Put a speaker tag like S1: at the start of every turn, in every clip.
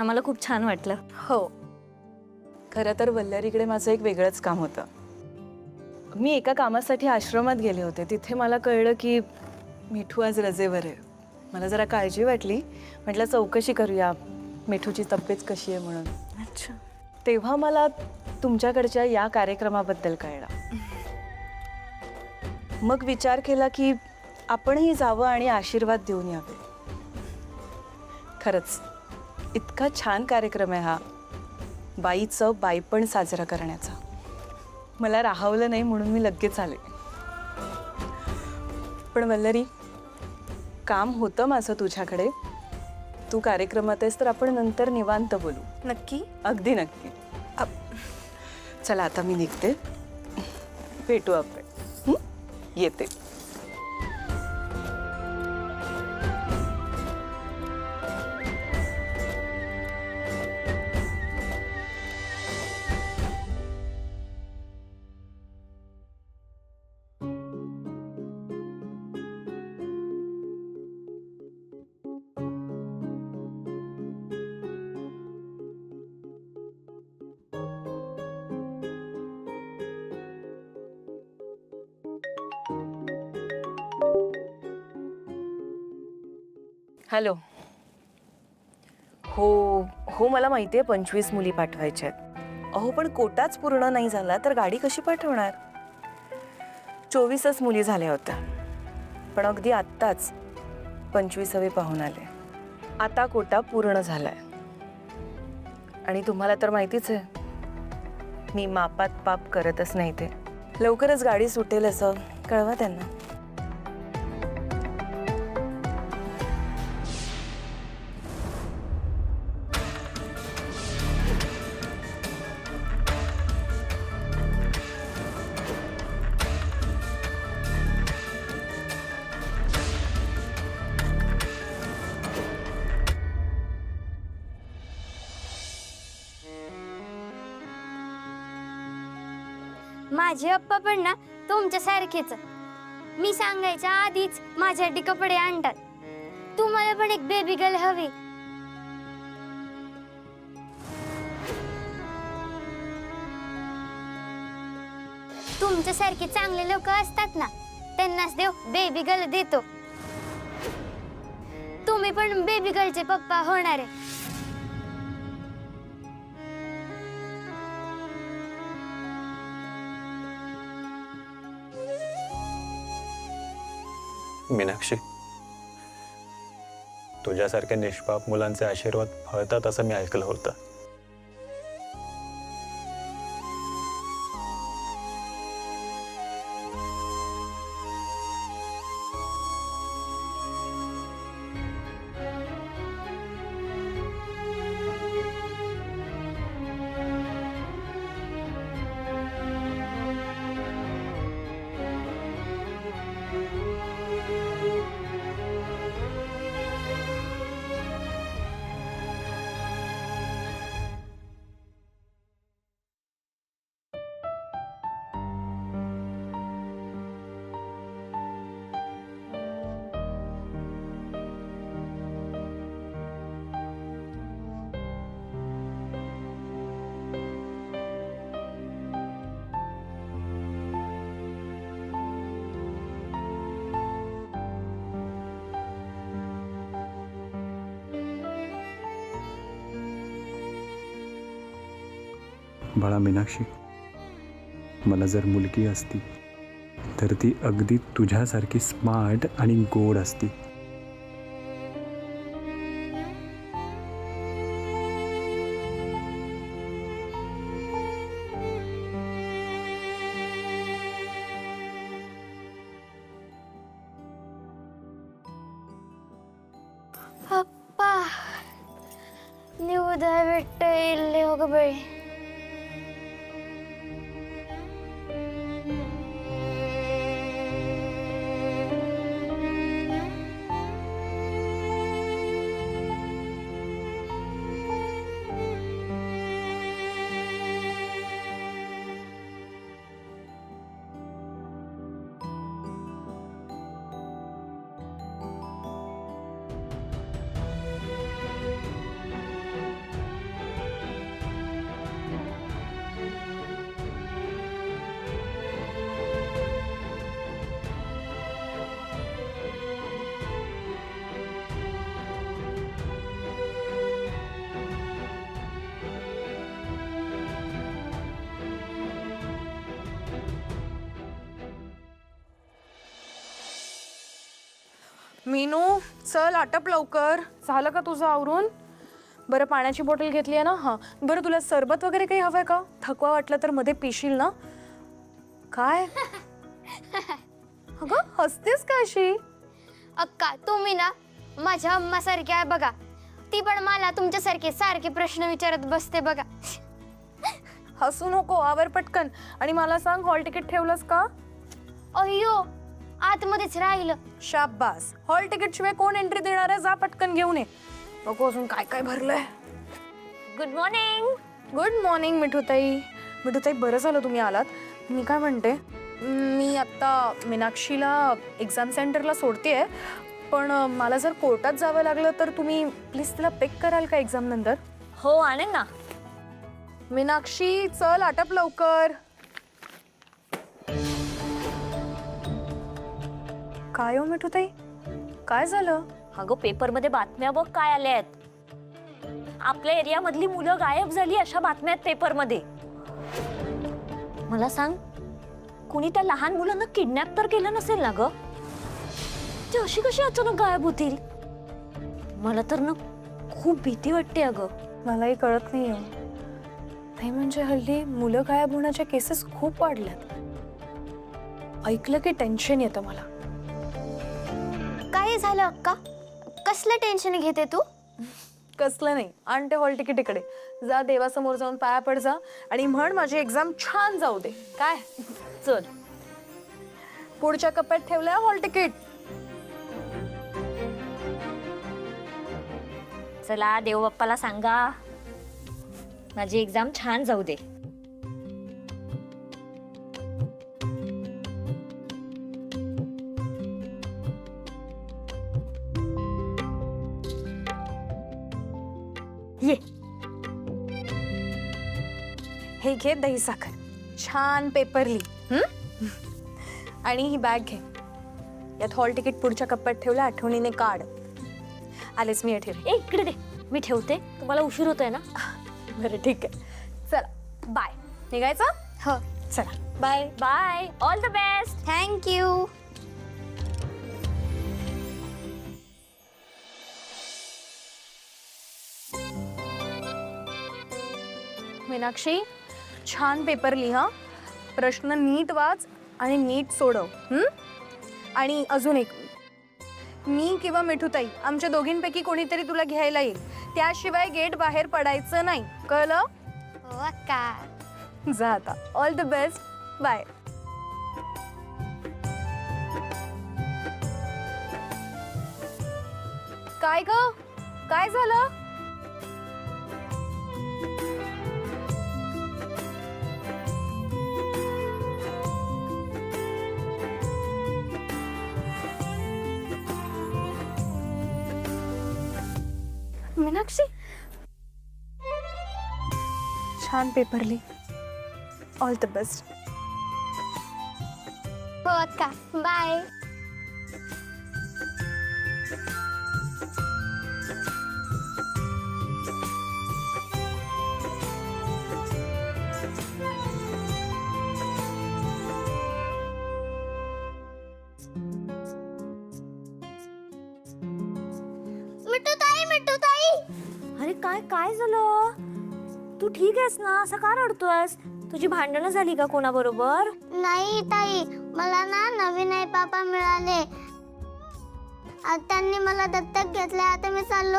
S1: आम्हाला खूप छान वाटलं.
S2: हो, खरं तर वल्लरीकडे माझं एक वेगळंच काम होतं. मी एका कामासाठी आश्रमात गेले होते. तिथे मला कळलं की मिठू आज रजेवर आहे. मला जरा काळजी वाटली. म्हटलं चौकशी करूया मिठूची तब्येत कशी आहे म्हणून.
S1: अच्छा.
S2: तेव्हा मला तुमच्याकडच्या या कार्यक्रमाबद्दल कळलं. मग विचार केला की आपणही जावं आणि आशीर्वाद देऊन यावे. खरंच इतका छान कार्यक्रम आहे हा, बाईचं बाईपण साजरा करण्याचा. मला राहवलं नाही म्हणून मी लगेच आले. पण वल्लरी, काम होतं माझं तुझ्याकडे. तू कार्यक्रमात आहेस तर आपण नंतर निवांत बोलू.
S1: नक्की?
S2: अगदी नक्की. चला आता मी निघते. भेटू आपण. येते. हॅलो. हो हो, मला माहिती आहे 25 मुली पाठवायच्या आहेत. अहो पण कोटाच पूर्ण नाही झाला तर गाडी कशी पाठवणार? 24च मुली झाल्या होत्या, पण अगदी आत्ताच 25वे पाहून आले. आता कोटा पूर्ण झालाय. आणि तुम्हाला तर माहितीच आहे, मी मापात पाप करतच नाही. ते लवकरच गाडी सुटेल असं कळवा त्यांना.
S3: माझे पप्पा पण ना तुमच्यासारखेच. मी सांगायच्या आधीच माझ्यासाठी कपडे आणतात. तुम्हाला पण एक बेबी गर्ल हवी. तुमच्यासारखे चांगले लोक असतात ना, त्यांनाच देव बेबी गर्ल देतो. तुम्ही पण बेबी गर्लचे पप्पा होणार आहे.
S4: मीनाक्षी, तुझ्यासारख्या निष्पाप मुलांचे आशीर्वाद फळतात असं मी ऐकलं होतं. बाळा मीनाक्षी, मला जर मुलगी असती तर ती अगदी तुझ्यासारखी स्मार्ट आणि गोड असती.
S3: पप्पा निवदा भेटले हो ग बाई.
S2: मीनू चल आटप लवकर. झालं का तुझं आवरून? बरं पाण्याची बॉटल घेतली आहे ना? हां बरं तुला सरबत वगैरे काही हवंय का? थकवा वाटलं तर मध्ये पिशील ना? काय अगं हसतेस का अशी?
S3: अक्का तुम्ही ना माझ्या अम्मा सारखी आहे बघा. ती पण मला तुमच्यासारखे सारखे प्रश्न विचारत बसते बघा.
S2: हसू नको, आवर पटकन. आणि मला सांग, हॉल तिकीट ठेवलंस का?
S3: अय्यो आतमध्येच राहिलं.
S2: शाबास. हॉल तिकीट शिवाय कोण एंट्री देणार आहे? जा पटकन घेऊन ये. नको अजून काय काय भरलंय.
S3: Good morning.
S2: गुड मॉर्निंग मिठूताई. मिठूताई बरं झालं तुम्ही आलात. मी काय म्हणते, मी आत्ता मीनाक्षीला एक्झाम सेंटरला सोडतेय, पण मला जर कोर्टात जावं लागलं तर तुम्ही प्लीज तिला पिक कराल का एक्झाम नंतर?
S1: हो आणेन ना.
S2: मीनाक्षी चल आटप लवकर. काय हो मिठूताई, काय झालं?
S1: अगं पेपरमध्ये बातम्या बघ काय आल्या आहेत. आपल्या एरियामधली मुलं गायब झाली अशा बातम्या आहेत पेपरमध्ये. मला सांग, कुणी त्या लहान मुलांना किडनॅप तर केलं नसेल ना ग? ते अशी कशी अचानक गायब होतील? मला तर ना खूप भीती वाटते अगं.
S2: मलाही कळत नाही. नाही म्हणजे हल्ली मुलं गायब होण्याच्या केसेस खूप वाढल्यात. ऐकलं की टेन्शन येतं मला.
S3: काय झालं अक्का? कसलं टेन्शन घेते तू?
S2: कसलं नाही, आणते हॉल तिकीट इकडे. जा देवासमोर जाऊन पाया पड जा आणि म्हण माझी एक्झाम छान जाऊ दे. काय
S1: चल.
S2: पुढच्या कप्प्यात ठेवलंय हॉल तिकीट.
S1: चला देव बाप्पाला सांगा माझी एक्झाम छान जाऊ दे. ये.
S2: हे घे दही साखर, छान पेपर लिही. आणि ही बॅग घे. यात हॉल तिकीट पुढच्या कप्प्यात ठेवलं, आठवणीने काढ. आलेच मी ठेव.
S1: ए इकडे दे, मी ठेवते. तुम्हाला उशीर होतोय ना?
S2: बरं ठीक आहे. चला बाय. निघायचं?
S3: हो.
S2: चला
S1: bye bye. All the best.
S3: Thank you.
S2: Meenakshi छान पेपर लिहा, प्रश्न नीट वाच आणि नीट सोडव. आणि अजून एक, मी किंवा मिठूताई आमच्या दोघींपैकी कोणीतरी तुला घ्यायला येईल. त्याशिवाय गेट बाहेर पडायचं नाही, कळलं?
S3: हो अक्का.
S2: जा आता. All the best. बाय. काय ग, काय झालं? मीनाक्षी छान पेपर लिही. All the best.
S3: हो अक्का. बाय. मिठूताई.
S1: अरे काय काय झालं? तू ठीक आहेस ना? असं का रडतोयस? तुझी भांडणं झाली का कोणाबरोबर?
S3: नाही ताई, मला ना नवीन आई बाबा मिळाले. त्यांनी मला दत्तक घेतले. आता मी चाललो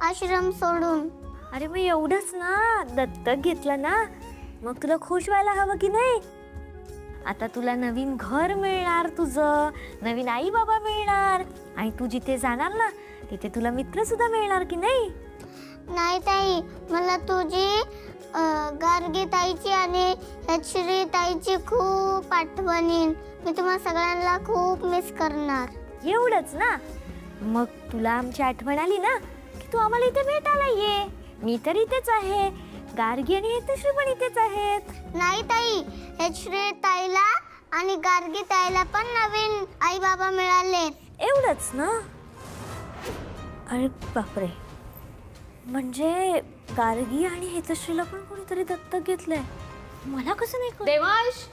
S3: आश्रम सोडून.
S1: अरे मग एवढंच ना, दत्तक घेतलं ना, मग तुला खुश व्हायला हवं की नाही? आता तुला नवीन घर मिळणार, तुझं नवीन आई बाबा मिळणार, आणि तू जिथे जाणार ना तिथे तुला मित्र सुद्धा मिळणार की नाही?
S3: नाही ताई, मला तुझी गार्गी ताईची आणि श्री ताईची खूप आठवण येईल. मी तुम्हाला सगळ्यांना खूप मिस करणार.
S1: एवढंच ना? मग तुला आमची आठवण आली ना की तू आम्हाला इथे भेटायला ये. मी तर इथेच आहे, गार्गी आणि हेतश्री पण इथेच आहेत.
S3: नाही ताई, श्री ताईला आणि गार्गी ताईला पण नवीन आई बाबा मिळाले.
S1: एवढंच ना? अरे बापरे, म्हणजे गार्गी आणि हेतश्रीला पण कोणीतरी दत्तक घेतलंय. मला कसं नाही कळलं?
S2: देवांश,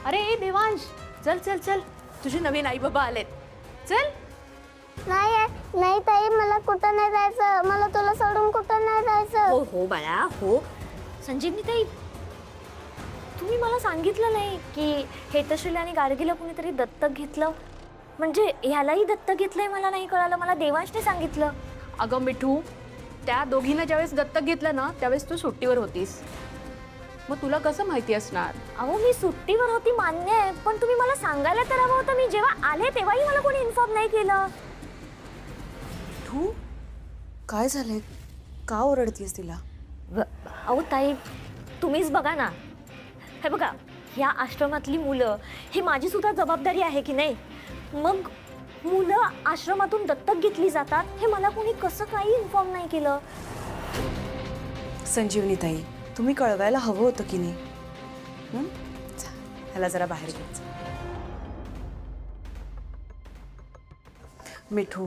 S2: अरे देवांश, चल चल चल, तुझे नवीन आई बाबा आलेत. चल.
S3: नाही ताई, मला कुठं नाही जायचं. मला तुला सोडून कुठं नाही जायचं.
S1: हो हो बाळा हो. संजीवनी ताई, तुम्ही मला सांगितलं नाही की हेतश्रीला आणि गार्गीला कुणीतरी दत्तक घेतलं. म्हणजे ह्यालाही दत्तक घेतलंय मला नाही कळालं. मला देवांशने सांगितलं.
S5: अगं मिठू, त्या दोघींना ज्यावेळेस दत्तक घेतलं ना त्यावेळेस तू सुट्टीवर होतीस. मग तुला कसं माहिती असणार?
S1: अहो मी सुट्टीवर होती मान्य आहे, पण तुम्ही मला सांगायला तर हवं होतं. मी जेव्हा आले तेव्हाही मला कोणी इन्फॉर्म नाही केलं.
S2: तू काय झालंय? का ओरडतीस तिला?
S1: अहो ताई, तुम्हीच बघा ना. हे बघा, ह्या आश्रमातली मुलं ही माझी सुद्धा जबाबदारी आहे की नाही. मग मुलं आश्रमातून दत्तक घेतली जातात हे मला कोणी कसं काही इन्फॉर्म नाही केलं.
S2: संजीवनी ताई, तुम्ही कळवायला हवं होतं की नाही? जा, ह्याला जरा बाहेर घ्यायचं. मिठू,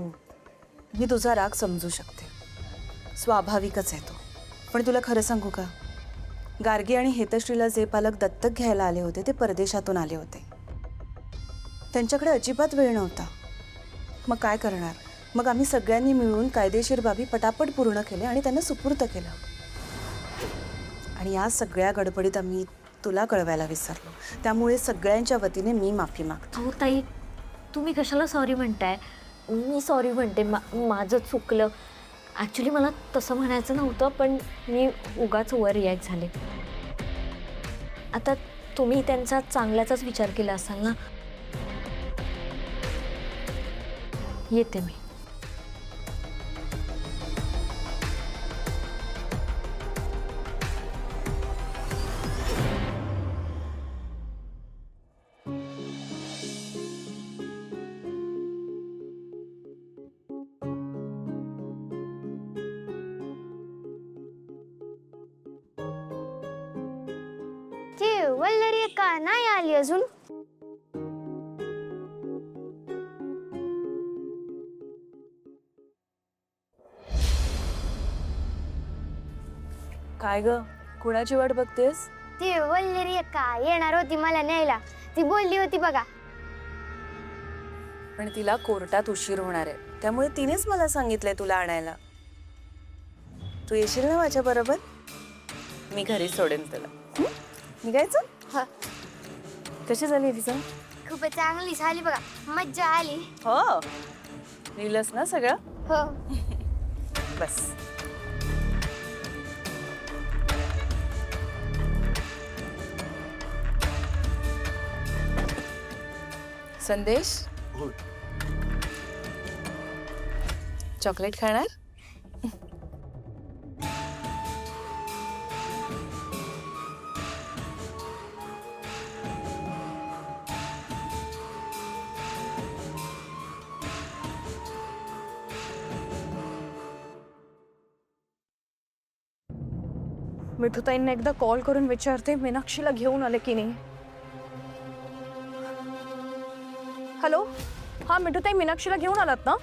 S2: मी तुझा राग समजू शकते, स्वाभाविकच आहे तो. पण तुला खरं सांगू का, गार्गी आणि हेतश्रीला जे पालक दत्तक घ्यायला आले होते ते परदेशातून आले होते. त्यांच्याकडे अजिबात वेळ नव्हता. मग काय करणार? मग आम्ही सगळ्यांनी मिळून कायदेशीर बाबी पटापट पूर्ण केले आणि त्यांना सुपूर्द केलं. आणि या सगळ्या गडबडीत आम्ही तुला कळवायला विसरलो. त्यामुळे सगळ्यांच्या वतीने मी माफी मागतो.
S1: हो ताई, तुम्ही कशाला सॉरी म्हणताय? मी सॉरी म्हणते. माझं चुकलं. ॲक्च्युली मला तसं म्हणायचं नव्हतं, पण मी उगाच वर रिॲक्ट झाले. आता तुम्ही त्यांचा चांगल्याचाच विचार केला असाल ना. येते मी.
S3: ती वल्लरी का नाही आली अजून?
S2: काय ग, कुणाची वाट बघतेस?
S3: ती वल्लरी का येणार होती मला न्यायला. ती बोलली होती बघा.
S2: पण तिला कोर्टात उशीर होणार आहे, त्यामुळे तिनेच मला सांगितलंय तुला आणायला. तू येशील ना माझ्या बरोबर? मी घरी सोडेन तुला. निघायचं?
S3: हा.
S2: कशी झाली तिचं?
S3: खूप चांगली झाली बघा. मज्जा आली.
S2: हो, लिहिलंस ना सगळं?
S3: हो.
S2: बस. संदेश, चॉकलेट खाणार?
S5: मिठूताईंना एकदा कॉल करून विचारते मीनाक्षीला घेऊन आले की नाही. हॅलो, हा मिठूताई, मीनाक्षीला घेऊन आलात ना?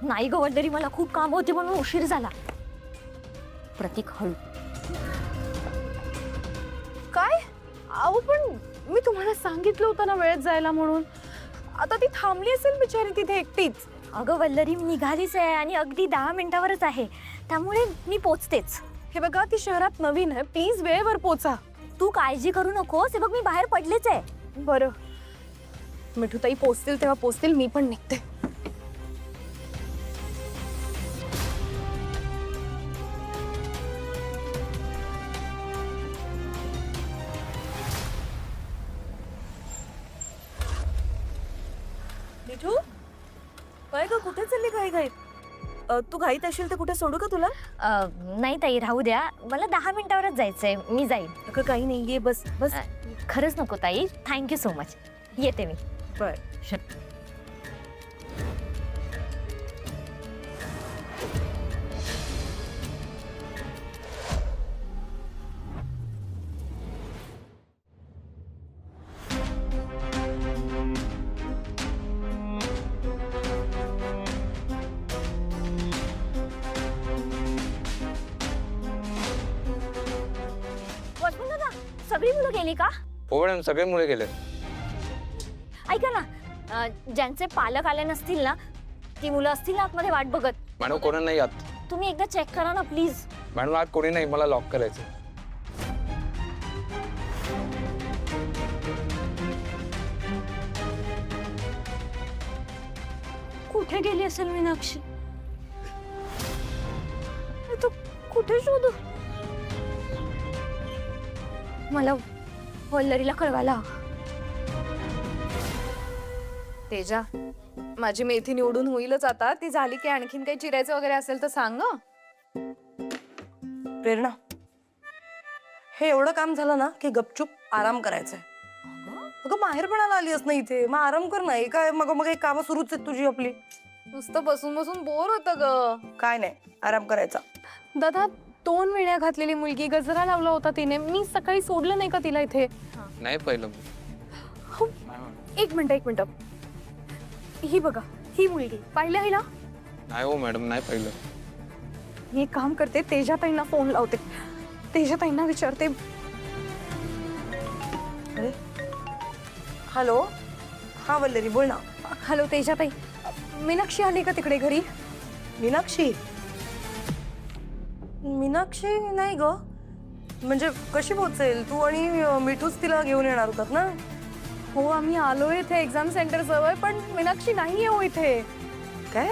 S1: नाही गं वल्लरी, मला खूप काम होते म्हणून उशीर झाला. प्रतीक हळू.
S5: काय? अहो पण मी तुम्हाला सांगितलं होतं ना वेळेत जायला म्हणून. आता ती थांबली असेल बिचारी तिथे एकटीच.
S1: अगं वल्लरी, निघालीच आहे आणि अगदी 10 मिनिटावरच आहे, त्यामुळे मी पोचतेच.
S5: हे बघा, ती शहरात नवीन आहे, प्लीज वेळेवर पोचा.
S1: तू काळजी करू नकोस. हे बघ, मी बाहेर पडलेच आहे.
S5: बरं, मिठूताई पोचतील तेव्हा पोचतील, मी पण निघते.
S2: मिठू, काय ग, कुठे चालली घाई घाईत? तू घाईत असेल तर कुठे सोडू का तुला?
S1: नाही ताई, राहू द्या. मला 10 मिनिटावरच जायचंय. मी जाईन.
S2: अगं काही नाही, ये बस बस.
S1: खरंच नको ताई. Thank you so much. येते मी.
S2: बर.
S1: वसंत दादा, सगळी मुलं गेली का?
S6: हो मॅडम, सगळे मुले गेले.
S1: ऐका ना, ज्यांचे पालक आले नसतील ना, ती मुलं असतील ना आतमध्ये वाट बघत.
S6: मॅडम कोणी नाही आत.
S1: तुम्ही एकदा चेक करा ना प्लीज.
S6: मॅडम आत कोणी नाही, मला लॉक करायचं.
S1: कुठे गेली असेल मीनाक्षी? आता कुठे शोधू? मला वल्लरीला कळवायला हवं.
S5: तेजा, माझी मेथी निवडून होईलच आता. ती झाली की आणखीन काही चिरायचं वगैरे असेल तर सांग हं.
S2: प्रेरणा, हे एवढं काम झालं ना की गपचूप आराम करायचंय. अगं माहेरपणाला आली ना इथे, मग आराम कर नाही काय. मग एक कामं सुरूच आहेत तुझी आपली.
S5: नुसतं बसून बसून बोर होतं ग.
S2: काय नाही, आराम करायचा.
S5: दादा, 2 वेण्या घातलेली मुलगी, गजरा लावला होता तिने. मी सकाळी सोडलं नाही का तिला इथे?
S6: नाही पाहिलं.
S5: हो, एक मिनिट. ही बघा, ही मुलगी पाहिलं हिला?
S6: नाही हो मॅडम, नाही पाहिलं.
S5: मी एक काम करते, तेजाताईंना फोन लावते. तेजाताईंना विचारते.
S2: अरे हॅलो, हा वल्लरी बोल ना.
S5: हॅलो तेजाताई, मीनाक्षी आली का तिकडे घरी?
S2: मीनाक्षी नाही ग. म्हणजे कशी पोहोचेल? तू आणि मिठूच तिला घेऊन येणार होतात ना?
S5: हो, आम्ही आलोय इथे एक्झाम सेंटर जवळ, पण मीनाक्षी नाहीये हो इथे.
S2: काय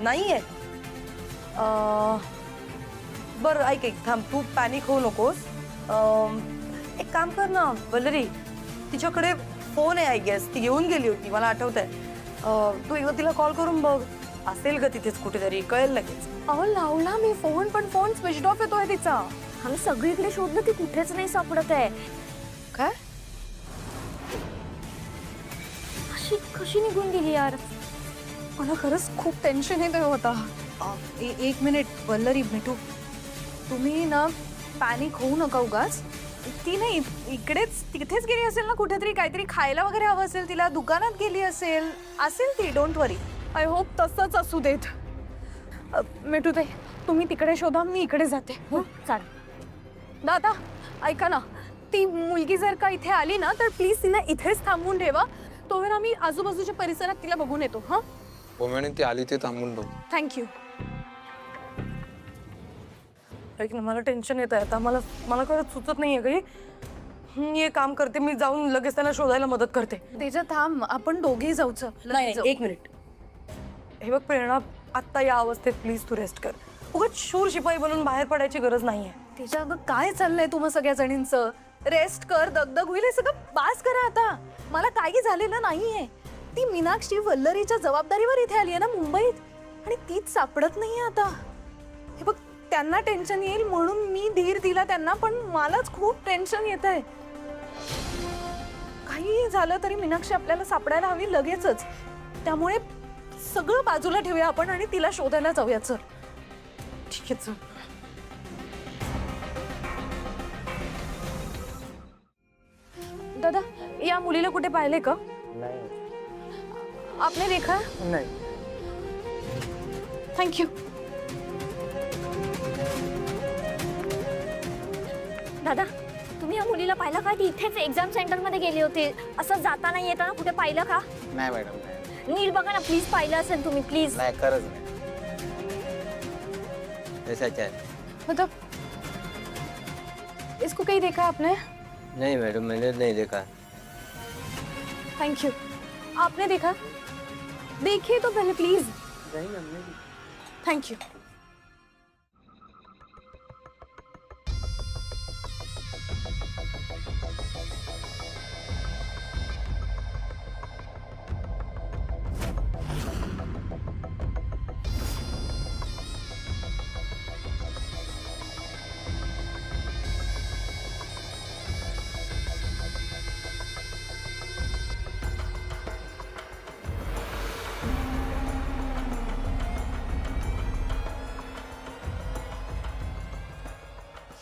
S2: नाहीये? बरं ऐक, थांब, तू पॅनिक होऊ नकोस. एक काम कर ना वल्लरी, तिच्याकडे फोन आहे आय गेस, ती घेऊन गेली होती मला आठवतंय. तू एकदा तिला कॉल करून बघ, असेल का तिथेच कुठेतरी, कळेल लगेच.
S5: अहो लावला मी फोन, पण फोन स्विच ऑफ येतोय तिचा.
S1: आम्ही सगळीकडे शोधलं, ती कुठेच नाही सापडत आहे.
S2: काय?
S1: कशी निघून गेली यार?
S5: मला खरंच खूप टेन्शन येत होता. एक मिनिट वल्लरी, मिठू, तुम्ही ना पॅनिक होऊ नका उगाच. ती नाही तिथेच गेली असेल ना कुठेतरी, काहीतरी खायला वगैरे हवं असेल तिला, दुकानात गेली असेल ती. डोंट वरी, आय होप तसंच असू देत. मिठू ताई, तुम्ही तिकडे शोधा, मी इकडे जाते.
S1: हो चाल.
S5: दादा ऐका ना, ती मुलगी जर का इथे आली ना तर प्लीज तिला इथेच थांबवून ठेवा. तोवर आम्ही आजूबाजूच्या परिसरात तिला बघून येतो. हा
S6: हो मॅडम, ती आली ते थांबून बघू.
S5: थँक्यू.
S2: ऐक ना, मला टेन्शन येत आहे आता. मला खरंच सुचत नाहीये काही. मी एक काम करते, मी जाऊन लगेच त्यांना शोधायला मदत करते.
S5: तेजा थांब, आपण दोघेही जाऊच.
S2: नाही, एक मिनिट. हे बघ प्रेरणा, आत्ता या अवस्थेत प्लीज तू रेस्ट कर. उगाच शूर शिपाई बनून बाहेर पडायची गरज नाहीये.
S5: तेजा अगं काय चाललंय तुम्हा सगळ्या जणींचं? रेस्ट कर, दगदग होईल, हे सगळं बास करा आता. मला काही झालेलं नाहीये. ती मीनाक्षी वल्लरीच्या जबाबदारीवर इथे आली आहे ना मुंबईत, आणि तीच सापडत नाहीये आता. हे बघ, त्यांना टेन्शन येईल म्हणून मी धीर दिला त्यांना, पण मलाच खूप टेन्शन येत आहे. काही झालं तरी मीनाक्षी आपल्याला सापडायला हवी लगेचच. त्यामुळे सगळं बाजूला ठेवूया आपण आणि तिला शोधायला जाऊया. चल.
S2: ठीक आहे, चल.
S5: दादा, या मुलीला कुठे पाहिले का? आपने देखा?
S6: नाही.
S5: थँक्यू.
S1: दादा, तुम्ही या मुलीला पाहिलं का? ती इथेच एक्झाम सेंटर मध्ये गेली होती. असं जाताना येताना कुठे पाहिलं का?
S6: नाही मॅडम, नाही.
S1: नीट बघा ना प्लीज, पाहिलं असेल तुम्ही प्लीज.
S6: नाही, खरंच नाही. ऐसा क्या है?
S5: मतलब इसको कहीं देखा आपने?
S6: नहीं मैडम, मैंने नहीं देखा.
S5: Thank you. आपने देखा? देखिए तो पहले प्लीज.
S6: नहीं मैम, नहीं.
S5: Thank you.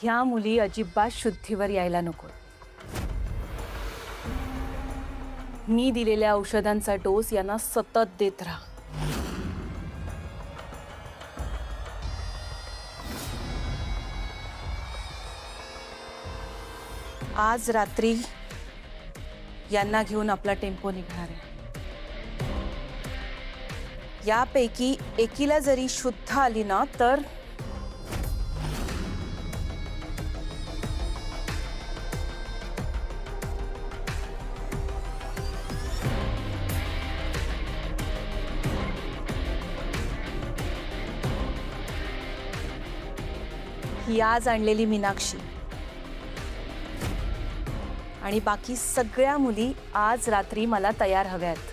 S2: ह्या मुली अजिबात शुद्धीवर यायला नको. मी दिलेल्या औषधांचा डोस यांना सतत देत राहा. आज रात्री यांना घेऊन आपला टेम्पो निघणार आहे. यापैकी एकीला जरी शुद्ध आली ना तर ही आज आणलेली मीनाक्षी आणि बाकी सगळ्या मुली आज रात्री मला तयार हव्यात.